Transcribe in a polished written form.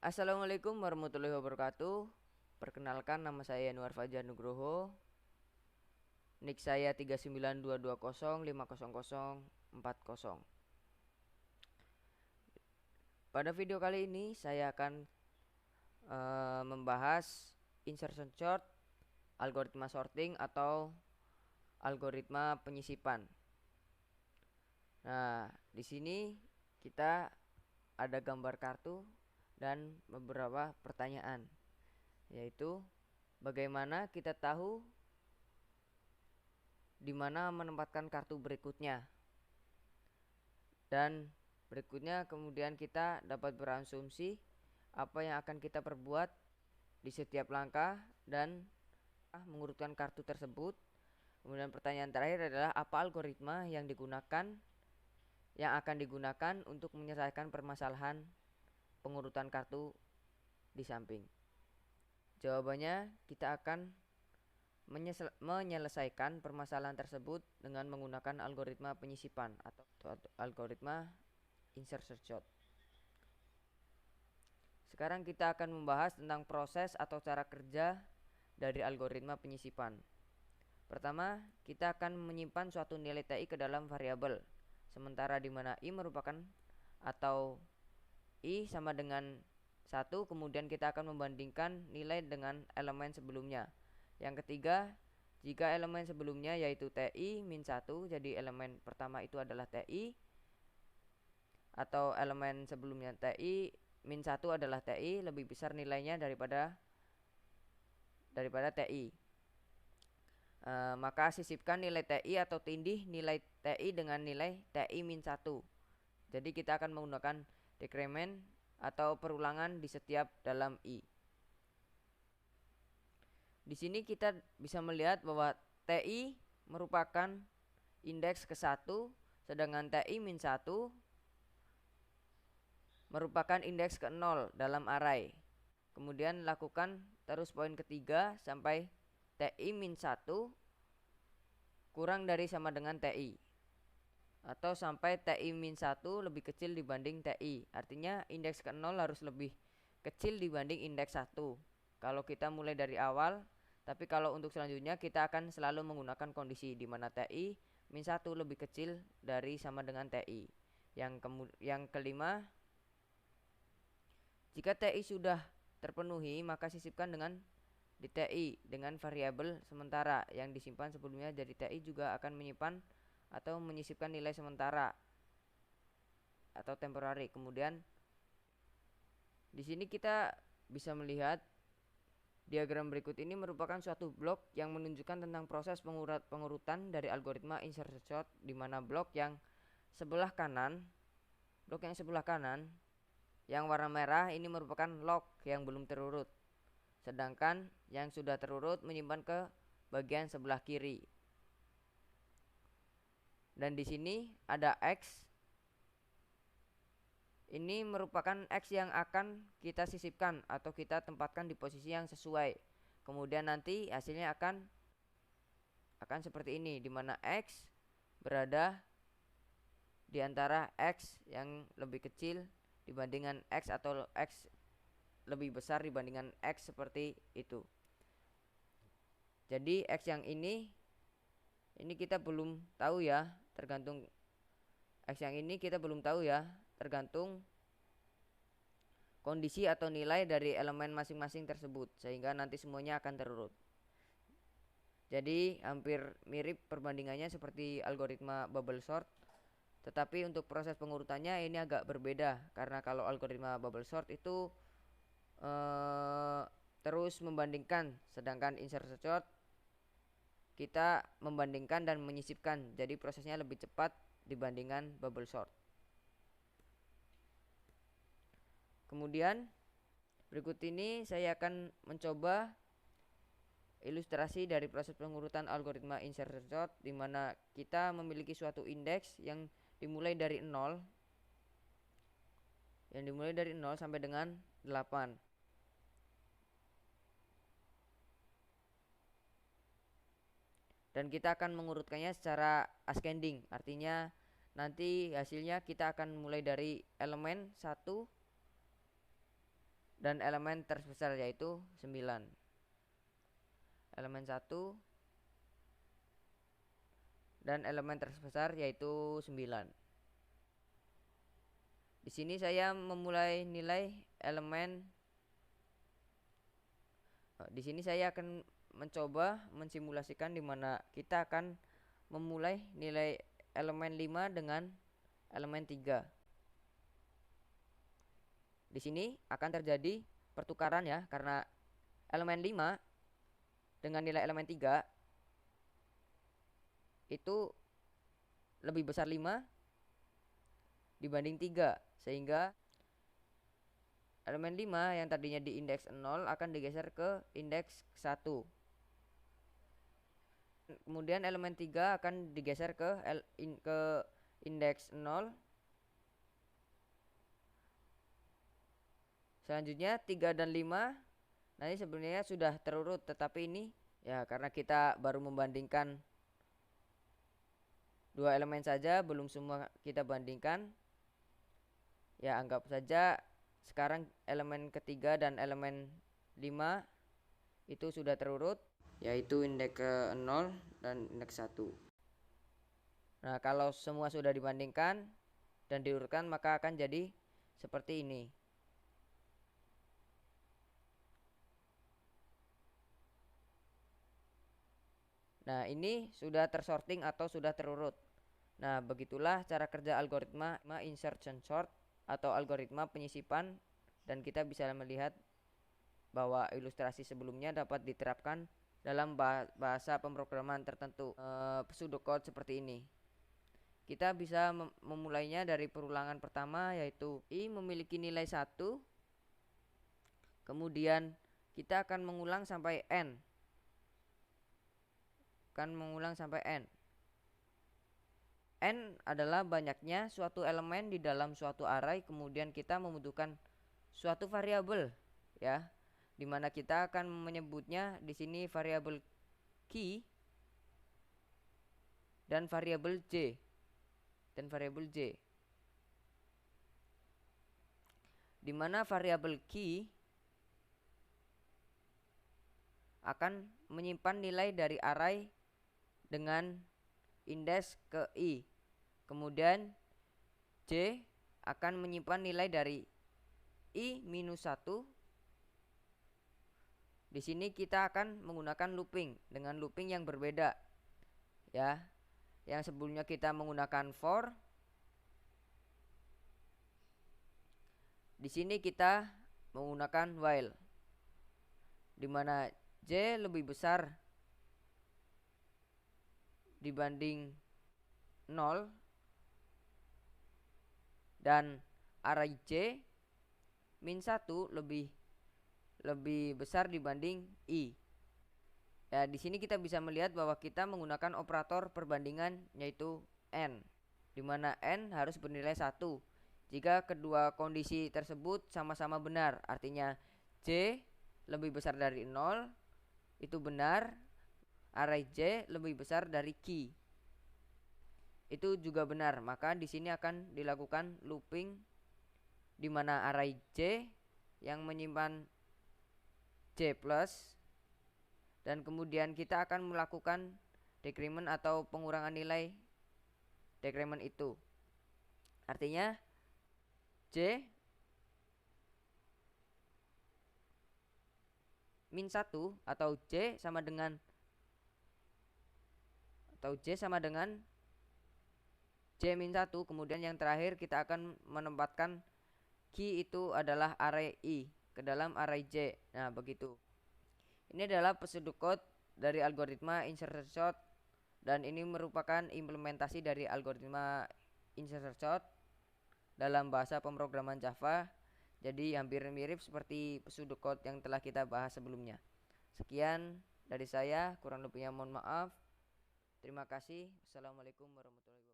Assalamualaikum warahmatullahi wabarakatuh. Perkenalkan, nama saya Yanuar Fajar Nugroho. Nik saya 39220500040. Pada video kali ini saya akan membahas insertion sort, algoritma sorting atau algoritma penyisipan. Nah, di sini kita ada gambar kartu dan beberapa pertanyaan, yaitu bagaimana kita tahu di mana menempatkan kartu berikutnya, dan berikutnya kemudian kita dapat berasumsi apa yang akan kita perbuat di setiap langkah dan mengurutkan kartu tersebut. Kemudian pertanyaan terakhir adalah apa algoritma yang akan digunakan untuk menyelesaikan permasalahan pengurutan kartu di samping. Jawabannya, kita akan menyelesaikan permasalahan tersebut dengan menggunakan algoritma penyisipan atau algoritma insertion sort. Sekarang kita akan membahas tentang proses atau cara kerja dari algoritma penyisipan. Pertama, kita akan menyimpan suatu nilai TI ke dalam variabel, sementara di mana I merupakan atau I sama dengan 1, kemudian kita akan membandingkan nilai dengan elemen sebelumnya. Yang ketiga, jika elemen sebelumnya yaitu TI min 1, jadi elemen pertama itu adalah TI, atau elemen sebelumnya TI min 1 adalah TI, lebih besar nilainya daripada TI. Maka sisipkan nilai TI atau tindih nilai TI dengan nilai TI min 1. Jadi kita akan menggunakan decrement atau perulangan di setiap dalam I. Di sini kita bisa melihat bahwa TI merupakan indeks ke-1, sedangkan TI min 1 merupakan indeks ke-0 dalam array. Kemudian lakukan terus poin ketiga sampai TI min 1 kurang dari sama dengan TI, atau sampai TI min 1 lebih kecil dibanding TI. Artinya indeks ke-0 harus lebih kecil dibanding indeks 1 kalau kita mulai dari awal. Tapi kalau untuk selanjutnya kita akan selalu menggunakan kondisi di mana TI min 1 lebih kecil dari sama dengan TI. Yang kelima, jika TI sudah terpenuhi, maka sisipkan dengan di TI dengan variabel sementara yang disimpan sebelumnya. Jadi TI juga akan menyimpan atau menyisipkan nilai sementara atau temporary. Kemudian di sini kita bisa melihat diagram berikut ini merupakan suatu blok yang menunjukkan tentang proses pengurutan dari algoritma insertion sort, di mana blok yang sebelah kanan yang warna merah ini merupakan log yang belum terurut, sedangkan yang sudah terurut menyimpan ke bagian sebelah kiri. Dan di sini ada X. Ini merupakan X yang akan kita sisipkan atau kita tempatkan di posisi yang sesuai. Kemudian nanti hasilnya akan seperti ini, di mana X berada di antara X yang lebih kecil dibandingkan X atau X lebih besar dibandingkan X, seperti itu. Jadi X yang ini kita belum tahu ya, tergantung X yang ini kita belum tahu ya, tergantung kondisi atau nilai dari elemen masing-masing tersebut, sehingga nanti semuanya akan terurut. Jadi hampir mirip perbandingannya seperti algoritma bubble sort, tetapi untuk proses pengurutannya ini agak berbeda, karena kalau algoritma bubble sort itu terus membandingkan, sedangkan insertion sort kita membandingkan dan menyisipkan, jadi prosesnya lebih cepat dibandingkan bubble sort. Kemudian berikut ini saya akan mencoba ilustrasi dari proses pengurutan algoritma insertion sort, di mana kita memiliki suatu indeks yang dimulai dari 0 sampai dengan 8. Dan kita akan mengurutkannya secara ascending, artinya nanti hasilnya kita akan mulai dari elemen 1 dan elemen terbesar yaitu 9. Elemen 1 dan elemen terbesar yaitu 9. Di sini saya memulai nilai elemen. Di sini saya akan mencoba mensimulasikan di mana kita akan memulai nilai elemen 5 dengan elemen 3. Di sini akan terjadi pertukaran ya, karena elemen 5 dengan nilai elemen 3 itu lebih besar 5 dibanding 3, sehingga elemen 5 yang tadinya di indeks 0 akan digeser ke indeks 1. Kemudian elemen 3 akan digeser ke indeks 0. Selanjutnya 3 dan 5 nanti sebenarnya sudah terurut, tetapi ini ya karena kita baru membandingkan dua elemen saja, belum semua kita bandingkan. Ya anggap saja sekarang elemen ketiga dan elemen 5 itu sudah terurut, yaitu indeks ke 0 dan indeks 1. Nah, kalau semua sudah dibandingkan dan diurutkan, maka akan jadi seperti ini. Nah, ini sudah tersorting atau sudah terurut. Nah, begitulah cara kerja algoritma insertion sort atau algoritma penyisipan, dan kita bisa melihat bahwa ilustrasi sebelumnya dapat diterapkan dalam bahasa pemrograman tertentu, pseudocode seperti ini. Kita bisa memulainya dari perulangan pertama, yaitu I memiliki nilai 1. Kemudian kita akan mengulang sampai N. N adalah banyaknya suatu elemen di dalam suatu array, kemudian kita membutuhkan suatu variabel ya, dimana kita akan menyebutnya di sini variabel key dan variabel j dimana variabel key akan menyimpan nilai dari array dengan indeks ke i. Kemudian j akan menyimpan nilai dari i-1. Di sini kita akan menggunakan looping dengan looping yang berbeda ya. Yang sebelumnya kita menggunakan for. Di sini kita menggunakan while, di mana j lebih besar dibanding 0 dan array j min 1 lebih besar dibanding i. Ya, di sini kita bisa melihat bahwa kita menggunakan operator perbandingan yaitu n, di mana n harus bernilai 1. Jika kedua kondisi tersebut sama-sama benar, artinya j lebih besar dari 0, itu benar, array j lebih besar dari key, itu juga benar. Maka di sini akan dilakukan looping, di mana array j yang menyimpan j plus, dan kemudian kita akan melakukan decrement atau pengurangan nilai decrement itu. Artinya j min 1 atau j sama dengan j min 1. Kemudian yang terakhir kita akan menempatkan key itu adalah array i ke dalam array j. Nah, begitu. Ini adalah pseudocode dari algoritma insertion sort, dan ini merupakan implementasi dari algoritma insertion sort dalam bahasa pemrograman Java. Jadi hampir mirip seperti pseudocode yang telah kita bahas sebelumnya. Sekian dari saya, kurang lebihnya mohon maaf. Terima kasih. Assalamualaikum warahmatullahi wabarakatuh.